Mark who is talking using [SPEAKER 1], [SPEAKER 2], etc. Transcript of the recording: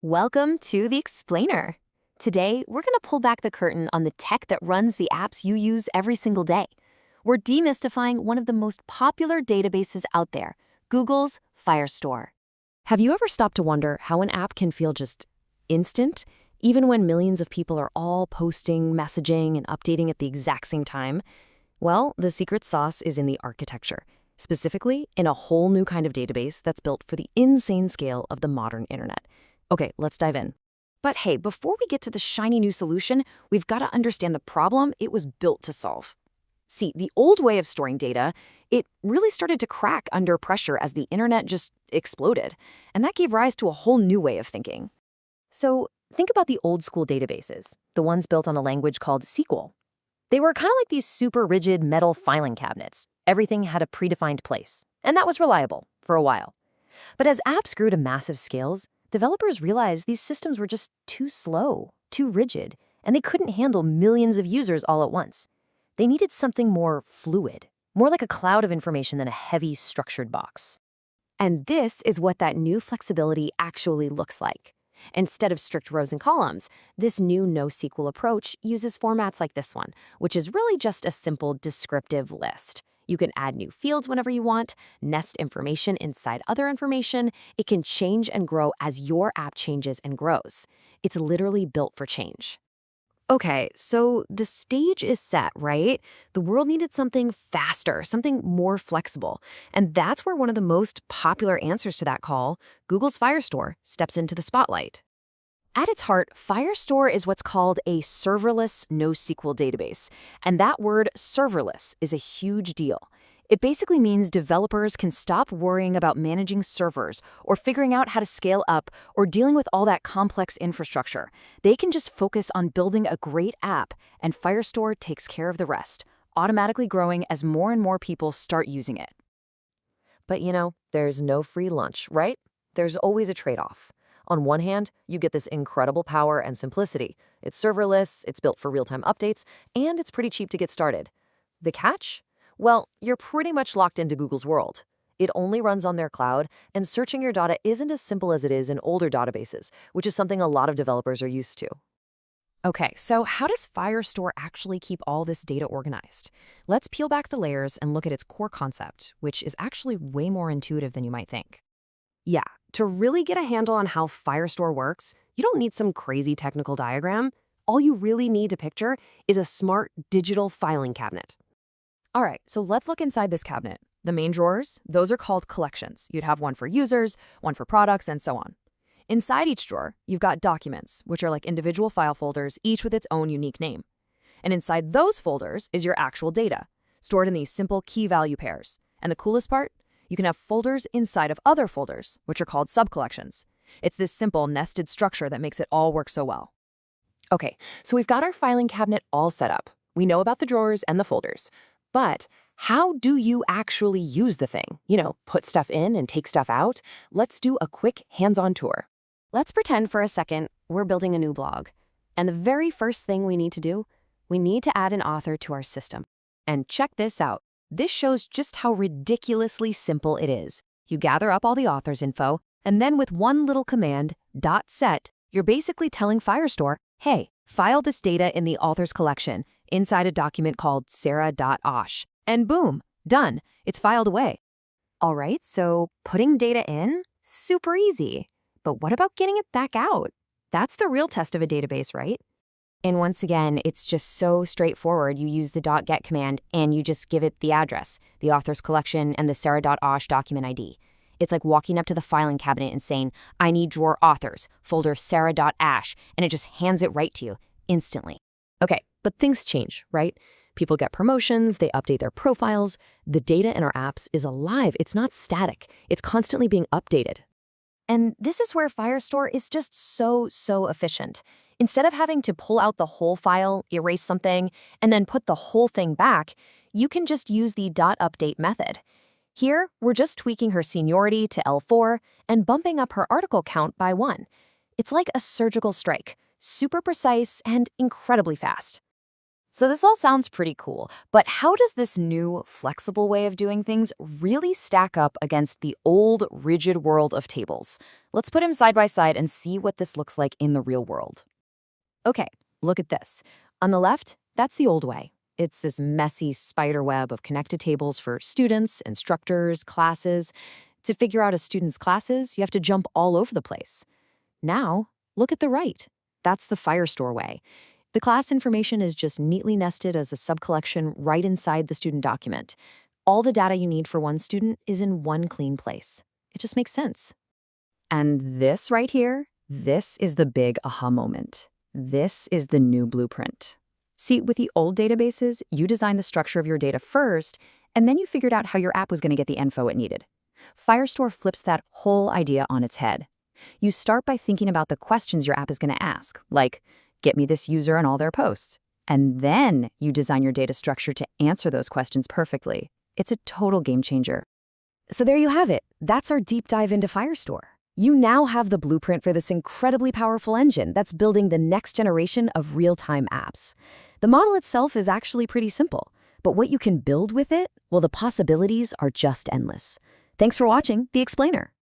[SPEAKER 1] Welcome to the Explainer. Today, we're going to pull back the curtain on the tech that runs the apps you use every single day. We're demystifying one of the most popular databases out there, Google's Firestore.
[SPEAKER 2] Have you ever stopped to wonder how an app can feel just instant, even when millions of people are all posting, messaging, and updating at the exact same time? Well, the secret sauce is in the architecture, specifically in a whole new kind of database that's built for the insane scale of the modern internet. Okay, let's dive in. But hey, before we get to the shiny new solution, we've got to understand the problem it was built to solve. See, the old way of storing data, it really started to crack under pressure as the internet just exploded, and that gave rise to a whole new way of thinking. So think about the old school databases, the ones built on a language called SQL. They were kind of like these super rigid metal filing cabinets. Everything had a predefined place, and that was reliable for a while. But as apps grew to massive scales, developers realized these systems were just too slow, too rigid, and they couldn't handle millions of users all at once. They needed something more fluid, more like a cloud of information than a heavy, structured box. And this is what that new flexibility actually looks like. Instead of strict rows and columns, this new NoSQL approach uses formats like this one, which is really just a simple descriptive list. You can add new fields whenever you want, nest information inside other information. It can change and grow as your app changes and grows. It's literally built for change. Okay, so the stage is set, right? The world needed something faster, something more flexible. And that's where one of the most popular answers to that call, Google's Firestore, steps into the spotlight. At its heart, Firestore is what's called a serverless NoSQL database. And that word serverless is a huge deal. It basically means developers can stop worrying about managing servers or figuring out how to scale up or dealing with all that complex infrastructure. They can just focus on building a great app, and Firestore takes care of the rest, automatically growing as more and more people start using it. But there's no free lunch, right? There's always a trade-off. On one hand, you get this incredible power and simplicity. It's serverless, it's built for real-time updates, and it's pretty cheap to get started. The catch? Well, you're pretty much locked into Google's world. It only runs on their cloud, and searching your data isn't as simple as it is in older databases, which is something a lot of developers are used to. Okay, so how does Firestore actually keep all this data organized? Let's peel back the layers and look at its core concept, which is actually way more intuitive than you might think. Yeah, to really get a handle on how Firestore works, you don't need some crazy technical diagram. All you really need to picture is a smart digital filing cabinet. All right, so let's look inside this cabinet. The main drawers, those are called collections. You'd have one for users, one for products, and so on. Inside each drawer, you've got documents, which are like individual file folders, each with its own unique name. And inside those folders is your actual data, stored in these simple key-value pairs. And the coolest part? You can have folders inside of other folders, which are called subcollections. It's this simple, nested structure that makes it all work so well. Okay, so we've got our filing cabinet all set up. We know about the drawers and the folders. But how do you actually use the thing? Put stuff in and take stuff out? Let's do a quick hands-on tour. Let's pretend for a second we're building a new blog. And the very first thing we need to do, we need to add an author to our system. And check this out. This shows just how ridiculously simple it is. You gather up all the author's info, and then with one little command, .set, you're basically telling Firestore, hey, file this data in the author's collection inside a document called sarah.osh. And boom, done. It's filed away. All right, so putting data in, super easy. But what about getting it back out? That's the real test of a database, right? And once again, it's just so straightforward. You use the .get command and you just give it the address, the author's collection, and the sarah.osh document ID. It's like walking up to the filing cabinet and saying, I need drawer authors, folder sarah.ash, and it just hands it right to you instantly. Okay, but things change, right? People get promotions, they update their profiles. The data in our apps is alive. It's not static. It's constantly being updated. And this is where Firestore is just so efficient. Instead of having to pull out the whole file, erase something, and then put the whole thing back, you can just use the .update method. Here, we're just tweaking her seniority to L4 and bumping up her article count by 1. It's like a surgical strike, super precise and incredibly fast. So this all sounds pretty cool, but how does this new, flexible way of doing things really stack up against the old, rigid world of tables? Let's put them side by side and see what this looks like in the real world. Okay, look at this. On the left, that's the old way. It's this messy spider web of connected tables for students, instructors, classes. To figure out a student's classes, you have to jump all over the place. Now, look at the right. That's the Firestore way. The class information is just neatly nested as a subcollection right inside the student document. All the data you need for one student is in one clean place. It just makes sense. And this right here, this is the big aha moment. This is the new blueprint. See, with the old databases, you designed the structure of your data first, and then you figured out how your app was going to get the info it needed. Firestore flips that whole idea on its head. You start by thinking about the questions your app is going to ask, like, get me this user and all their posts. And then you design your data structure to answer those questions perfectly. It's a total game changer. So there you have it. That's our deep dive into Firestore. You now have the blueprint for this incredibly powerful engine that's building the next generation of real-time apps. The model itself is actually pretty simple, but what you can build with it, well, the possibilities are just endless. Thanks for watching The Explainer.